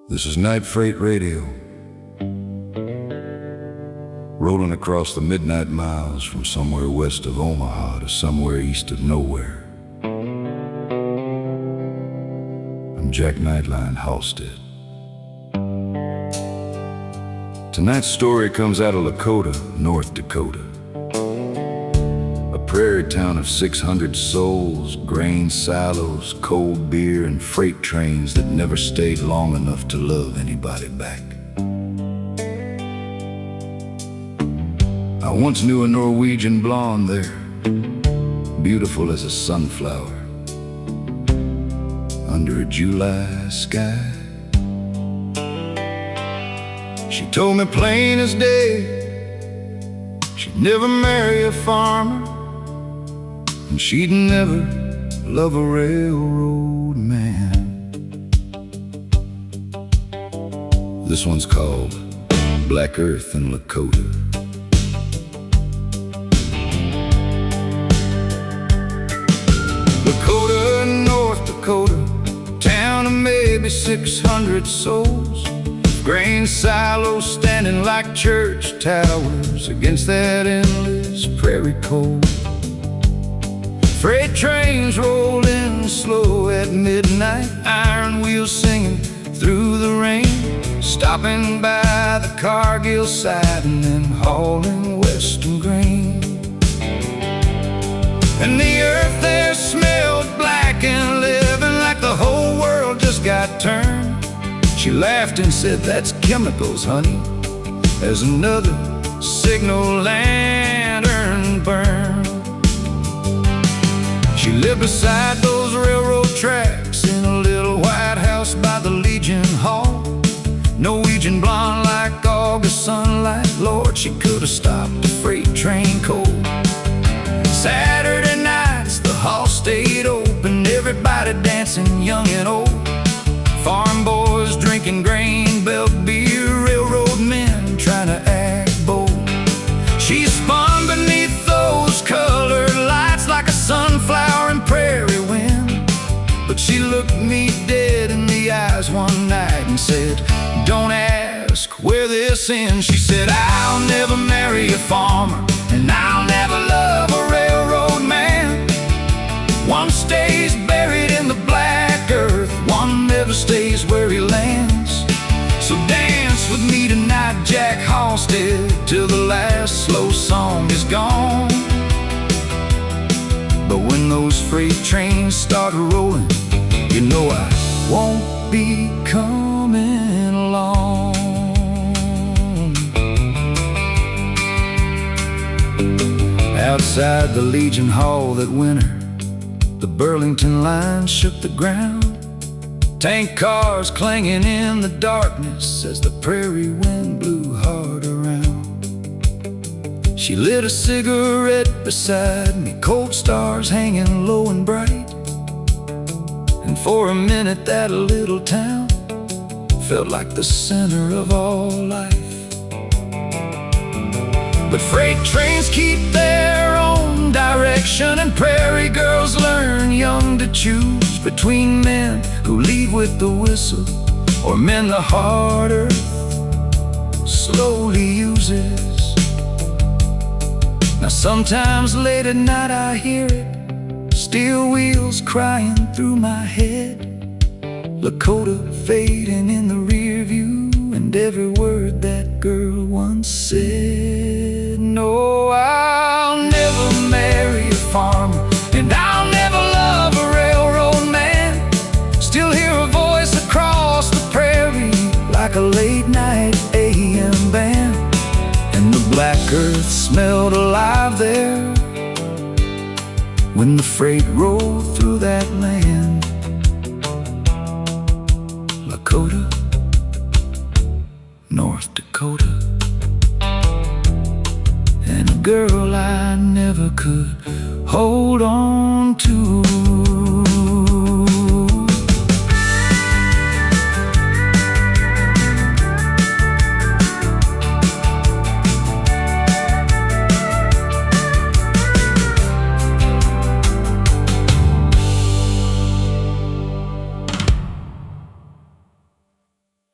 This is Night Freight Radio, rolling across the midnight miles from somewhere west of Omaha to somewhere east of nowhere. I'm Jack Nightline, Halstead. Tonight's story comes out of Lakota, North Dakota. A prairie town of 600 souls, grain silos, cold beer, and freight trains that never stayed long enough to love anybody back. I once knew a Norwegian blonde there, beautiful as a sunflower under a July sky. She told me plain as day she'd never marry a farmer, and she'd never love a railroad man. This one's called Black Earth in Lakota. Lakota, North Dakota, town of maybe 600 souls, grain silos standing like church towers against that endless prairie cold. Freight trains rolled in slow at midnight, iron wheels singing through the rain, stopping by the Cargill side and then hauling western grain. And the earth there smelled black and living, like the whole world just got turned. She laughed and said, "That's chemicals, honey," as another signal lantern burned. She lived beside those railroad tracks in a little white house by the Legion Hall. Norwegian blonde like August sunlight. Lord, she could have stopped a freight train cold. Saturday nights, the hall stayed open, everybody dancing, young and old. Farm boys drinking grain belt beer, railroad men trying to act bold. She spun beneath those colored lights like a sunflower in prairie wind. But she looked me dead in the eyes one night and said, "Don't ask where this ends." She said, "I'll never marry a farmer, and I'll never love a railroad man. One stays buried in the black earth, one never stays where he lands. So dance with me tonight, Jack Halstead, till the last slow song is gone." But when those freight trains start rolling, you know I won't be coming along. Outside the Legion Hall that winter, the Burlington line shook the ground. Tank cars clanging in the darkness as the prairie wind blew hard around. She lit a cigarette beside me, cold stars hanging low and bright. And for a minute that little town felt like the center of all life. But freight trains keep their own direction, and prairie girls learn young to choose between men who lead with the whistle or men the hard earth slowly uses. Now sometimes late at night I hear it, steel wheels crying through my head. Lakota fading in the rear view, and every word that girl once said. No, I'll never marry a farmer, and I'll never love a railroad man. Still hear a voice across the prairie like a late night AM band. And the black earth smelled alive there when the freight rolled through that land. Lakota.